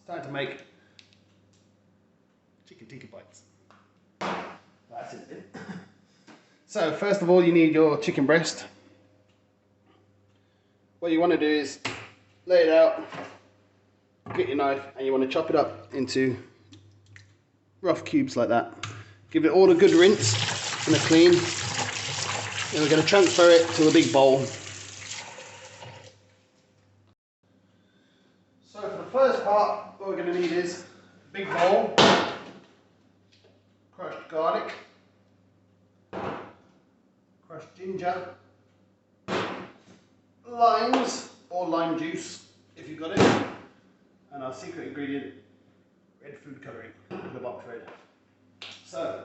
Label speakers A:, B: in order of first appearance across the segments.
A: time to make chicken tikka bites. That's it. So first of all, you need your chicken breast. What you want to do is lay it out, get your knife, and you want to chop it up into rough cubes like that. Give it all a good rinse and a clean. Then we're going to transfer it to a big bowl. So for the first part, what we're going to need is a big bowl, crushed garlic, crushed ginger, limes or lime juice if you've got it, and our secret ingredient, red food colouring, the box red. So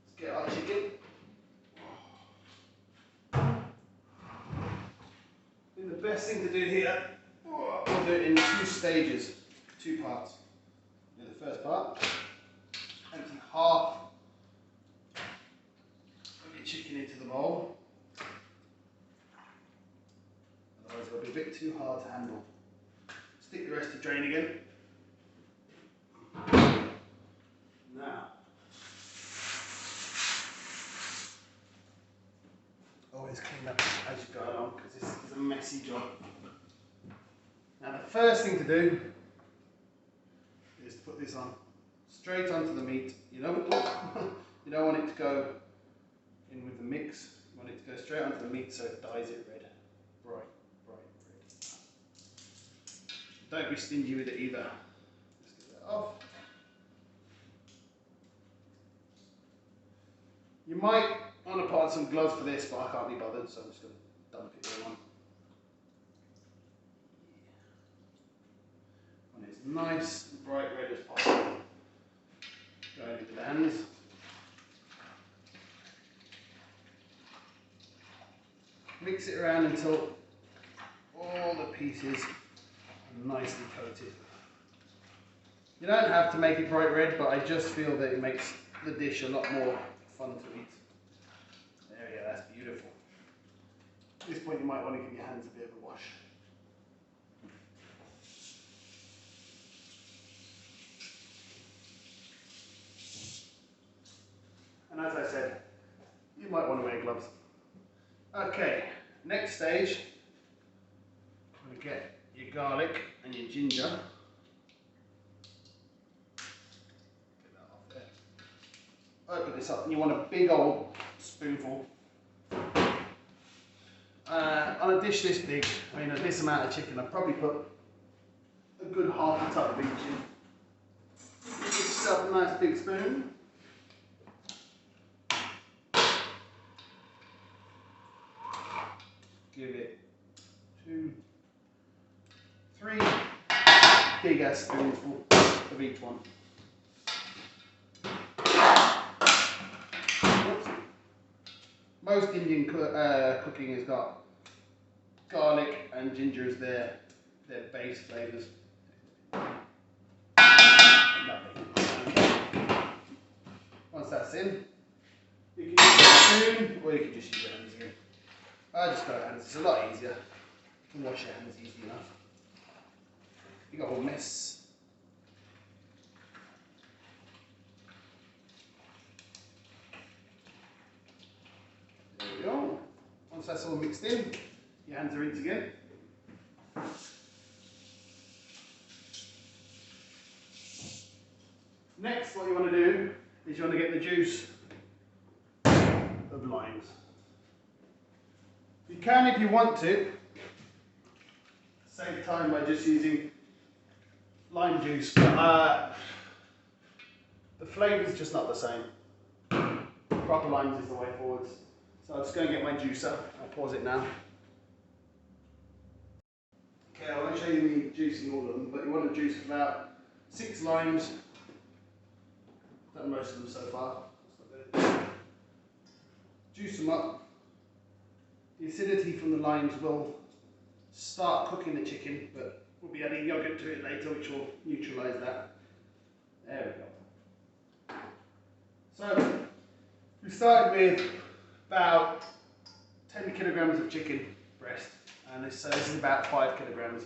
A: let's get our chicken. And the best thing to do here, we'll do it in 2 stages, 2 parts. Do the first part, empty half of your chicken into the bowl. Otherwise it'll be a bit too hard to handle. Stick the rest to drain again. Now, always clean up as you go along because this is a messy job. Now the first thing to do is to put this on straight onto the meat. You don't want it to go in with the mix. You want it to go straight onto the meat so it dyes it red. Bright red. Don't be stingy with it either. Just get that off. You might want to put on some gloves for this, but I can't be bothered, so I'm just going to dump it all on. And it's nice and bright red as possible. Going into the hands. Mix it around until all the pieces are nicely coated. You don't have to make it bright red, but I just feel that it makes the dish a lot more fun to eat. There we go, that's beautiful. At this point you might want to give your hands a bit of a wash. And as I said, you might want to wear gloves. Okay, next stage, we get your garlic and your ginger. Get that off there. Open this up and you want a big old spoonful. On a dish this big, I mean this amount of chicken, I'd probably put a good half a tub of each in. Get yourself a nice big spoon. Give it 2, 3 big ass spoonfuls of each one. Oops. Most Indian cooking has got garlic and ginger as their base flavours. Once that's in, you can use a spoon or you can just use your hands again. I just go hands, it's a lot easier. You can wash your hands easy enough. You got all mess. There we go. Once that's all mixed in, your hands are rinsed again. Next, what you want to do is you want to get the juice of limes. You can, if you want to, save time by just using lime juice, but the flavour is just not the same. Proper limes is the way forwards. So I'm just going to get my juicer. I'll pause it now. Okay, I won't show you me juicing all of them, but you want to juice about 6 limes. I've done most of them so far. Juice them up. The acidity from the limes will start cooking the chicken, but we'll be adding yoghurt to it later, which will neutralise that. There we go. So, we started with about 10 kilograms of chicken breast, and this is about 5 kilograms.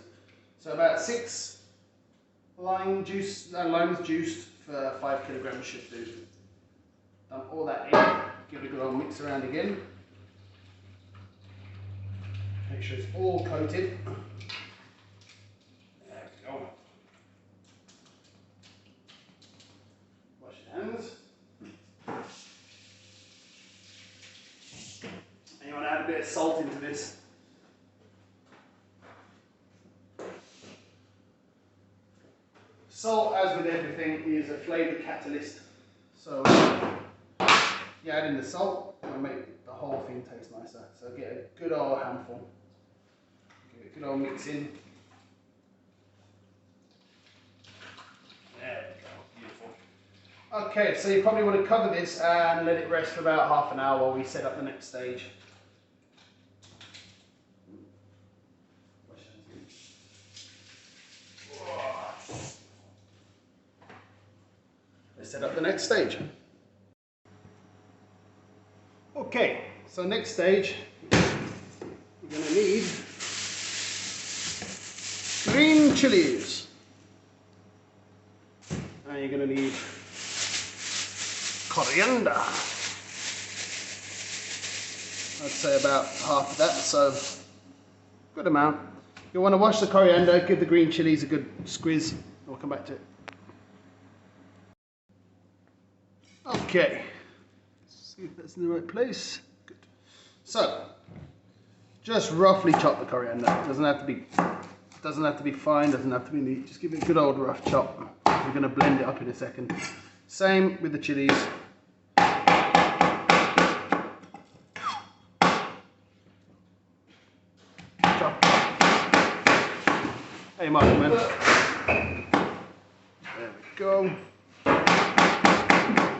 A: So about 6 lime's juiced for 5 kilograms should do. Dump all that in, give it a good old mix around again. Make sure it's all coated. There we go. Wash your hands. And you want to add a bit of salt into this. Salt, as with everything, is a flavour catalyst. So you add in the salt and make the whole thing taste nicer. So get a good old handful. Give it a good old mix in. There we go, beautiful. Okay, so you probably want to cover this and let it rest for about half an hour while we set up the next stage. Let's set up the next stage. Okay, so next stage, we're going to need green chillies. And you're going to need coriander. I'd say about half of that, so good amount. You want to wash the coriander, give the green chillies a good squeeze. We'll come back to it. Okay, see if that's in the right place. Good. So, just roughly chop the coriander. It doesn't have to be fine, doesn't have to be neat. Just give it a good old rough chop. We're going to blend it up in a second. Same with the chilies. Chop. Hey, Mark, man. There we go.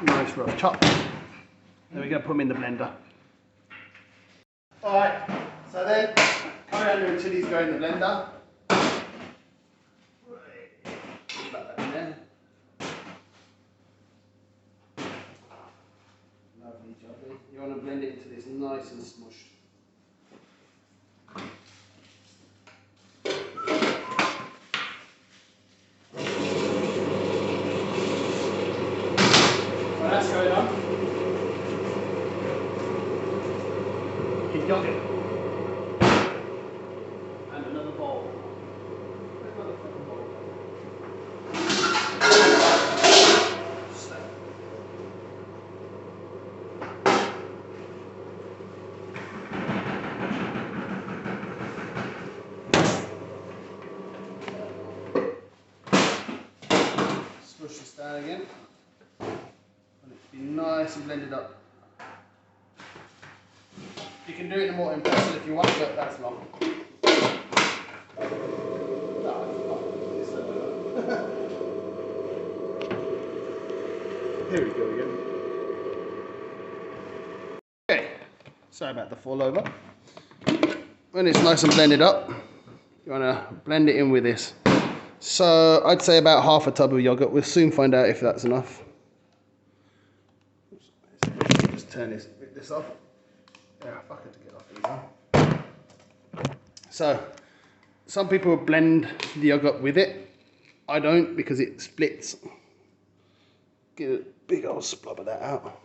A: Nice rough chop. Then we're going to put them in the blender. Alright, so then coriander and chilies go in the blender. Put that in there. Lovely jubbly. You want to blend it into this nice and smushed. That's going on. Yogurt. And another bowl. Another fucking bowl. Smush this down again. And it be nice and blended up. You can do it in a mortar pestle if you want, but that's long. Here we go again. Okay, sorry about the fall over. When it's nice and blended up, you want to blend it in with this. So I'd say about half a tub of yogurt. We'll soon find out if that's enough. Just turn this off. Yeah, fuck it to get off these. So, some people blend the yogurt with it. I don't because it splits. Get a big old splub of that out.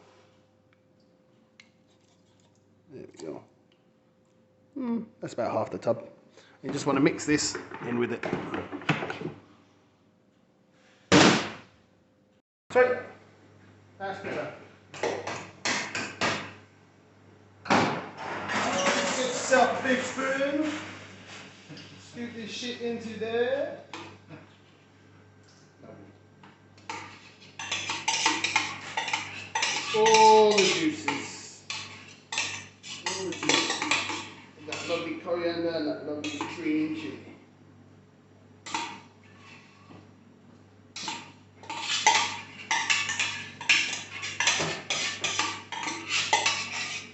A: There we go. That's about half the tub. You just want to mix this in with it. Sweet. That's better. Get yourself a big spoon. Scoop this shit into there. All the juices. All the juices. That lovely coriander and that lovely green chili.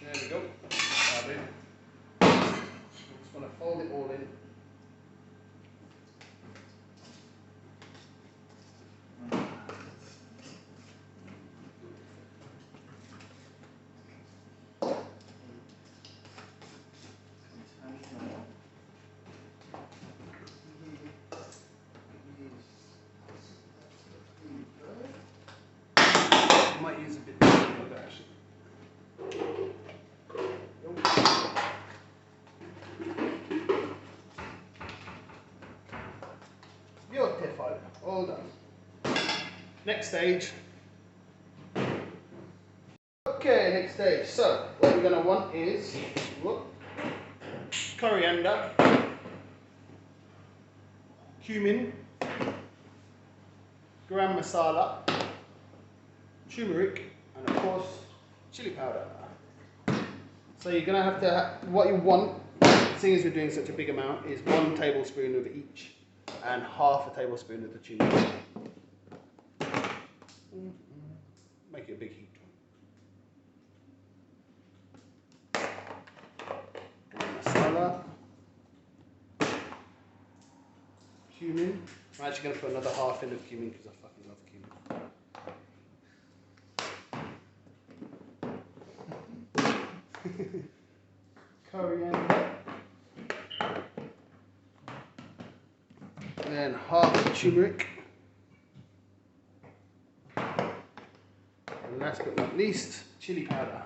A: There we go. Lovely. Just want to fold it all in. use a bit more yogurt actually. Beautiful, all done. Next stage. Okay, next stage. So, what we're going to want is coriander, cumin, garam masala, turmeric, and of course, chili powder. So you're going to have, what you want, seeing as we're doing such a big amount, is 1 tablespoon of each and half a tablespoon of the turmeric. Make it a big heat. Masala, cumin. I'm actually going to put another half in of cumin because I fucking love cumin. Coriander. Then half of turmeric. And last but not least, chili powder.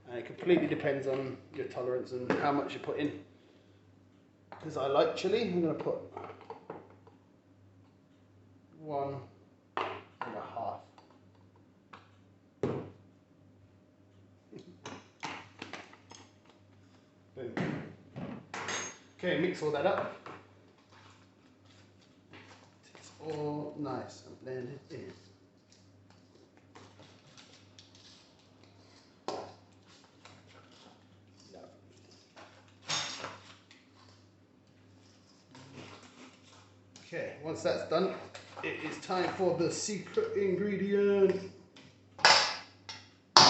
A: And it completely depends on your tolerance and how much you put in. Because I like chili, I'm going to put 1.5. Boom. Okay, mix all that up. It's all nice and blended in. Okay, once that's done, it is time for the secret ingredient. The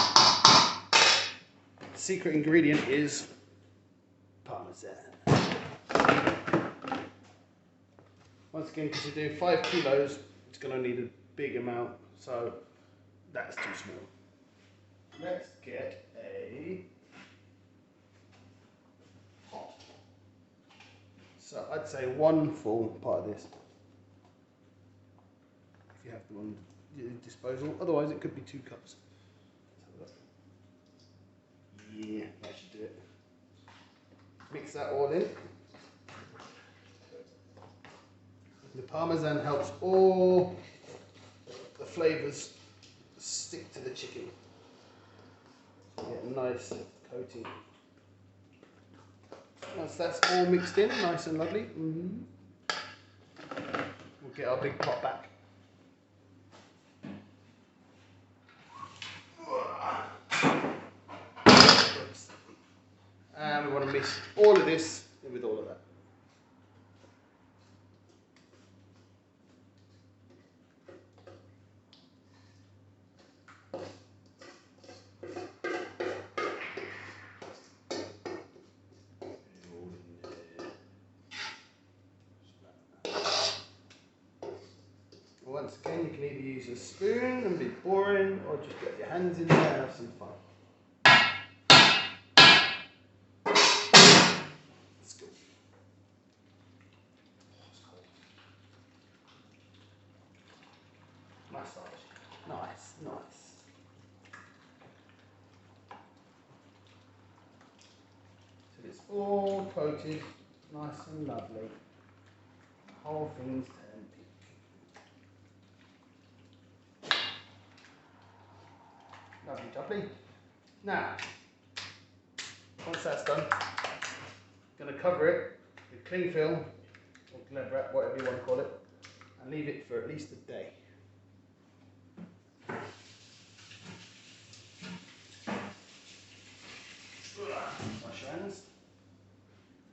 A: secret ingredient is Parmesan. Once again, because you do 5 kilos, it's going to need a big amount, so that's too small. Let's get a pot. So I'd say 1 full part of this, if you have the one at your disposal. Otherwise, it could be 2 cups. Yeah, that should do it. Mix that all in. The Parmesan helps all the flavours stick to the chicken. Get a nice coating. Once that's all mixed in, nice and lovely, we'll get our big pot back. And we want to mix all of this in with all of that. Once again, you can either use a spoon and be boring, or just get your hands in there and have some fun. Let's go. Oh, it's cold. Massage. Nice, nice. So it's all coated, nice and lovely. The whole thing's turned pink. Lovely jubbly. Now, once that's done, I'm going to cover it with cling film or glad wrap, whatever you want to call it, and leave it for at least a day. Wash your hands.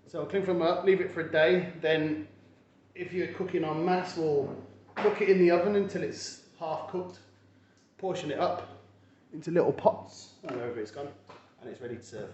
A: So I'll cling film up, leave it for a day. Then, if you're cooking en masse, we'll cook it in the oven until it's half cooked. Portion it up into little pots, wherever it's gone, and it's ready to serve.